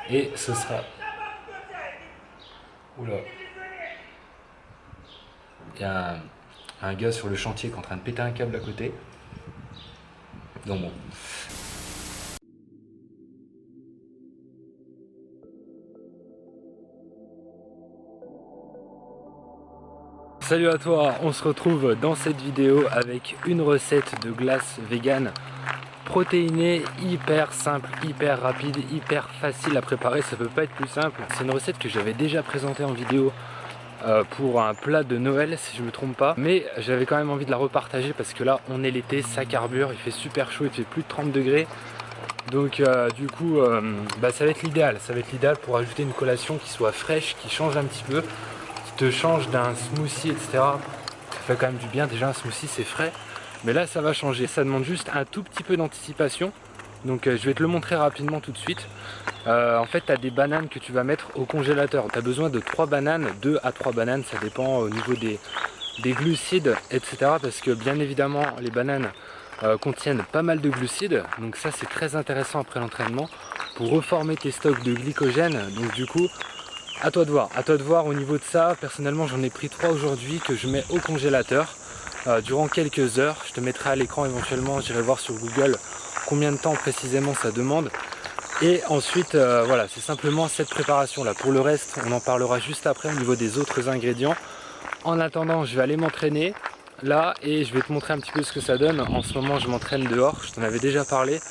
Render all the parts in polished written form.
Et ce sera... Oula. Il y a un gars sur le chantier qui est en train de péter un câble à côté. Donc bon. Salut à toi, on se retrouve dans cette vidéo avec une recette de glace vegan protéinée, hyper simple, hyper rapide, hyper facile à préparer, ça peut pas être plus simple. C'est une recette que j'avais déjà présentée en vidéo pour un plat de Noël si je me trompe pas, mais j'avais quand même envie de la repartager parce que là on est l'été, ça carbure, il fait super chaud, il fait plus de 30 degrés. Donc du coup ça va être l'idéal, pour ajouter une collation qui soit fraîche, qui change un petit peu, qui te change d'un smoothie, etc. Ça fait quand même du bien, déjà un smoothie c'est frais, mais là ça va changer, ça demande juste un tout petit peu d'anticipation. Donc je vais te le montrer rapidement tout de suite. En fait tu as des bananes que tu vas mettre au congélateur. Tu as besoin de 3 bananes, 2 à 3 bananes, ça dépend au niveau des glucides, etc. Parce que bien évidemment les bananes contiennent pas mal de glucides. Donc ça c'est très intéressant après l'entraînement pour reformer tes stocks de glycogène. Donc du coup à toi de voir au niveau de ça. Personnellement j'en ai pris 3 aujourd'hui que je mets au congélateur durant quelques heures. Je te mettrai à l'écran éventuellement, j'irai voir sur Google combien de temps précisément ça demande. Et ensuite voilà, c'est simplement cette préparation là. Pour le reste on en parlera juste après au niveau des autres ingrédients. En attendant je vais aller m'entraîner là et je vais te montrer un petit peu ce que ça donne. En ce moment je m'entraîne dehors, je t'en avais déjà parlé.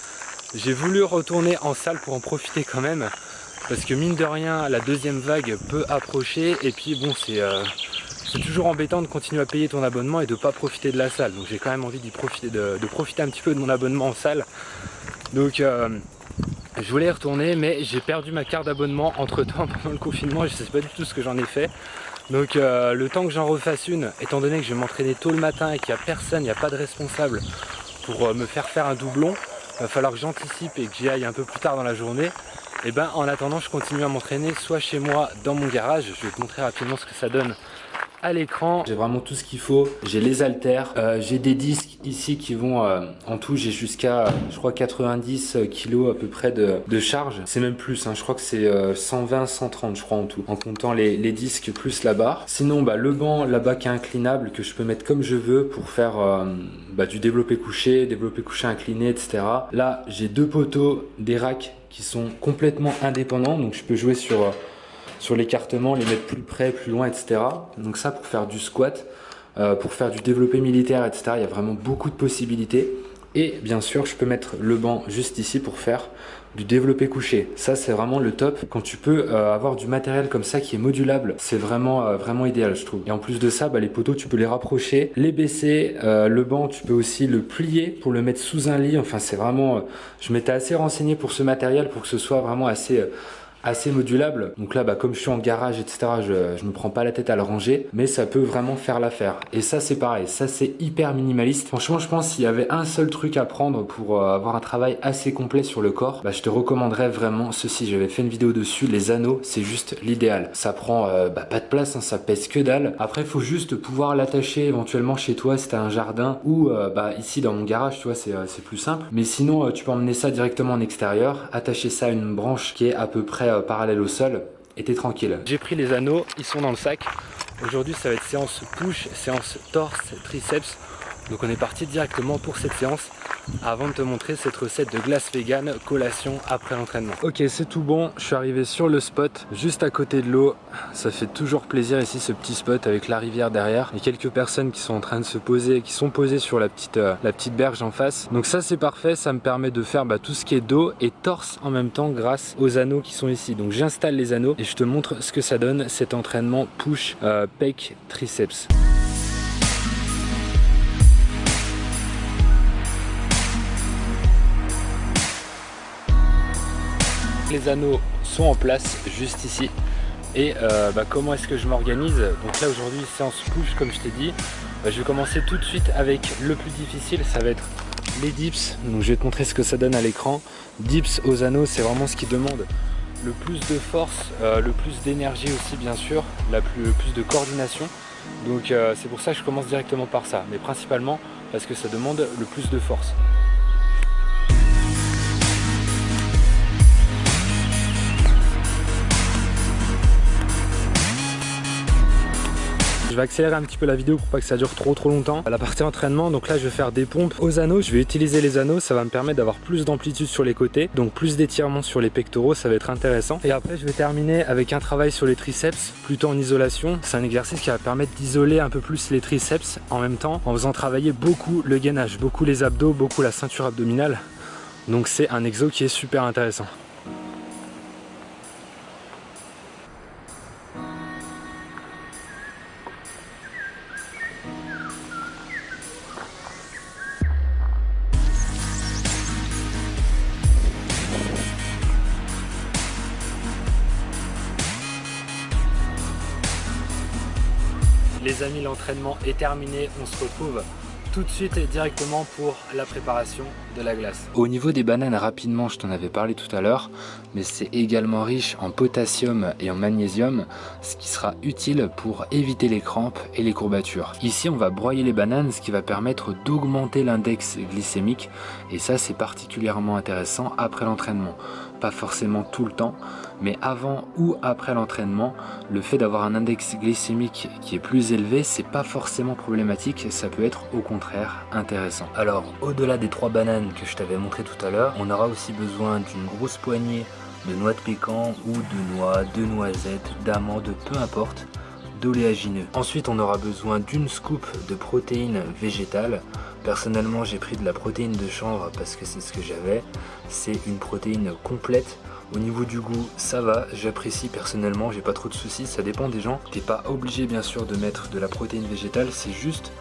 J'ai voulu retourner en salle pour en profiter quand même, parce que mine de rien la deuxième vague peut approcher et puis bon c'est toujours embêtant de continuer à payer ton abonnement et de pas profiter de la salle. Donc j'ai quand même envie d'y profiter, de profiter un petit peu de mon abonnement en salle. Donc je voulais y retourner mais j'ai perdu ma carte d'abonnement entre temps pendant le confinement, je sais pas du tout ce que j'en ai fait. Donc le temps que j'en refasse une, étant donné que je vais m'entraîner tôt le matin et qu'il n'y a personne, il n'y a pas de responsable pour me faire un doublon, il va falloir que j'anticipe et que j'y aille un peu plus tard dans la journée. Et ben en attendant je continue à m'entraîner soit chez moi dans mon garage, je vais te montrer rapidement ce que ça donne à l'écran. J'ai vraiment tout ce qu'il faut, j'ai les haltères, j'ai des disques ici qui vont en tout, j'ai jusqu'à je crois 90 kg à peu près de charge, c'est même plus hein, je crois que c'est 120 130 je crois en tout, en comptant les disques plus la barre. Sinon le banc là-bas qui est inclinable, que je peux mettre comme je veux pour faire du développé couché incliné, etc. Là j'ai 2 poteaux, des racks qui sont complètement indépendants, donc je peux jouer sur l'écartement, les mettre plus près, plus loin, etc. Donc ça pour faire du squat, pour faire du développé militaire, etc. Il y a vraiment beaucoup de possibilités. Et bien sûr, je peux mettre le banc juste ici pour faire du développé couché. Ça, c'est vraiment le top. Quand tu peux avoir du matériel comme ça qui est modulable, c'est vraiment, vraiment idéal, je trouve. Et en plus de ça, les poteaux, tu peux les rapprocher, les baisser. Le banc, tu peux aussi le plier pour le mettre sous un lit. Enfin, c'est vraiment... je m'étais assez renseigné pour ce matériel pour que ce soit vraiment assez modulable. Donc là comme je suis en garage, etc., je me prends pas la tête à le ranger, mais ça peut vraiment faire l'affaire. Et ça c'est pareil, ça c'est hyper minimaliste. Franchement je pense qu'il y avait un seul truc à prendre pour avoir un travail assez complet sur le corps, je te recommanderais vraiment ceci. J'avais fait une vidéo dessus, les anneaux, c'est juste l'idéal. Ça prend pas de place hein, ça pèse que dalle. Après il faut juste pouvoir l'attacher éventuellement chez toi si tu as un jardin, ou ici dans mon garage, tu vois, c'est plus simple. Mais sinon tu peux emmener ça directement en extérieur, attacher ça à une branche qui est à peu près parallèle au sol et t'es tranquille. J'ai pris les anneaux, ils sont dans le sac. Aujourd'hui ça va être séance push, séance torse, triceps. Donc on est parti directement pour cette séance avant de te montrer cette recette de glace vegan collation après l'entraînement. Ok, c'est tout bon, je suis arrivé sur le spot juste à côté de l'eau. Ça fait toujours plaisir ici, ce petit spot avec la rivière derrière et quelques personnes qui sont en train de se poser, qui sont posées sur la petite berge en face. Donc ça c'est parfait, ça me permet de faire tout ce qui est dos et torse en même temps grâce aux anneaux qui sont ici. Donc j'installe les anneaux et je te montre ce que ça donne cet entraînement push pec triceps. Les anneaux sont en place juste ici. Et comment est-ce que je m'organise? Donc là aujourd'hui séance push comme je t'ai dit. Je vais commencer tout de suite avec le plus difficile, ça va être les dips. Donc je vais te montrer ce que ça donne à l'écran. Dips aux anneaux, c'est vraiment ce qui demande le plus de force, le plus d'énergie aussi bien sûr, le plus de coordination. Donc c'est pour ça que je commence directement par ça, mais principalement parce que ça demande le plus de force. Je vais accélérer un petit peu la vidéo pour pas que ça dure trop longtemps. À la partie entraînement, donc là je vais faire des pompes aux anneaux. Je vais utiliser les anneaux, ça va me permettre d'avoir plus d'amplitude sur les côtés, donc plus d'étirement sur les pectoraux, ça va être intéressant. Et après je vais terminer avec un travail sur les triceps, plutôt en isolation. C'est un exercice qui va permettre d'isoler un peu plus les triceps en même temps, en faisant travailler beaucoup le gainage, beaucoup les abdos, beaucoup la ceinture abdominale. Donc c'est un exo qui est super intéressant. Les amis, l'entraînement est terminé, on se retrouve tout de suite et directement pour la préparation de la glace. Au niveau des bananes, rapidement, je t'en avais parlé tout à l'heure, mais c'est également riche en potassium et en magnésium, ce qui sera utile pour éviter les crampes et les courbatures. Ici, on va broyer les bananes, ce qui va permettre d'augmenter l'index glycémique, et ça, c'est particulièrement intéressant après l'entraînement. Pas forcément tout le temps, mais avant ou après l'entraînement, le fait d'avoir un index glycémique qui est plus élevé, c'est pas forcément problématique, ça peut être au contraire intéressant. Alors, au-delà des 3 bananes que je t'avais montré tout à l'heure, on aura aussi besoin d'une grosse poignée de noix de pécan ou de noix, de noisettes, d'amandes, peu importe, d'oléagineux. Ensuite, on aura besoin d'une scoop de protéines végétales. Personnellement, j'ai pris de la protéine de chanvre parce que c'est ce que j'avais. C'est une protéine complète. Au niveau du goût, ça va, j'apprécie personnellement, j'ai pas trop de soucis, ça dépend des gens. T'es pas obligé bien sûr de mettre de la protéine végétale, c'est juste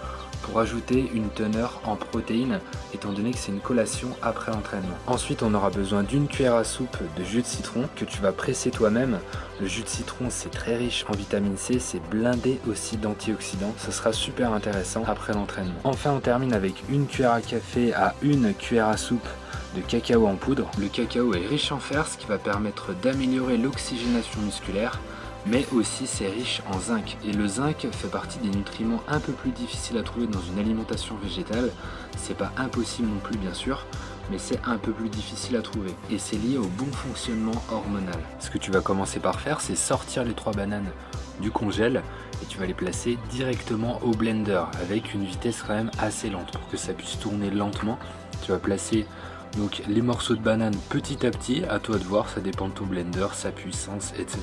pour ajouter une teneur en protéines, étant donné que c'est une collation après l'entraînement. Ensuite, on aura besoin d'une cuillère à soupe de jus de citron que tu vas presser toi-même. Le jus de citron, c'est très riche en vitamine C, c'est blindé aussi d'antioxydants. Ce sera super intéressant après l'entraînement. Enfin, on termine avec une cuillère à café à une cuillère à soupe de cacao en poudre. Le cacao est riche en fer, ce qui va permettre d'améliorer l'oxygénation musculaire, mais aussi c'est riche en zinc. Et le zinc fait partie des nutriments un peu plus difficiles à trouver dans une alimentation végétale. C'est pas impossible non plus bien sûr, mais c'est un peu plus difficile à trouver. Et c'est lié au bon fonctionnement hormonal. Ce que tu vas commencer par faire, c'est sortir les 3 bananes du congèle et tu vas les placer directement au blender avec une vitesse quand même assez lente pour que ça puisse tourner lentement. Tu vas placer donc les morceaux de banane petit à petit, à toi de voir, ça dépend de ton blender, sa puissance, etc.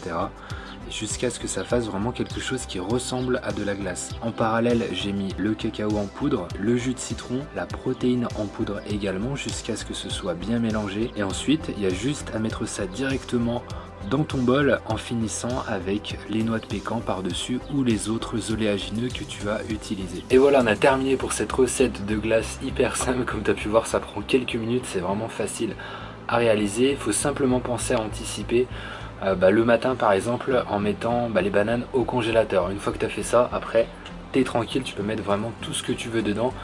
Et jusqu'à ce que ça fasse vraiment quelque chose qui ressemble à de la glace. En parallèle, j'ai mis le cacao en poudre, le jus de citron, la protéine en poudre également, jusqu'à ce que ce soit bien mélangé. Et ensuite, il y a juste à mettre ça directement dans ton bol en finissant avec les noix de pécan par-dessus ou les autres oléagineux que tu vas utiliser. Et voilà, on a terminé pour cette recette de glace hyper simple. Comme tu as pu voir, ça prend quelques minutes, c'est vraiment facile à réaliser. Il faut simplement penser à anticiper le matin par exemple en mettant les bananes au congélateur. Une fois que tu as fait ça, après tu es tranquille, tu peux mettre vraiment tout ce que tu veux dedans.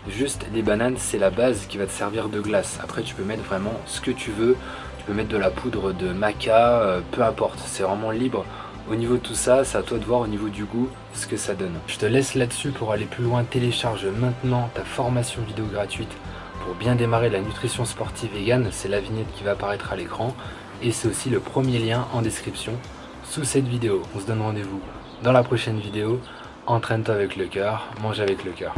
Juste les bananes, c'est la base qui va te servir de glace. Après tu peux mettre vraiment ce que tu veux. Tu peux mettre de la poudre de maca, peu importe, c'est vraiment libre. Au niveau de tout ça, c'est à toi de voir au niveau du goût ce que ça donne. Je te laisse là-dessus pour aller plus loin. Télécharge maintenant ta formation vidéo gratuite pour bien démarrer la nutrition sportive végane. C'est la vignette qui va apparaître à l'écran et c'est aussi le premier lien en description sous cette vidéo. On se donne rendez-vous dans la prochaine vidéo. Entraîne-toi avec le cœur, mange avec le cœur.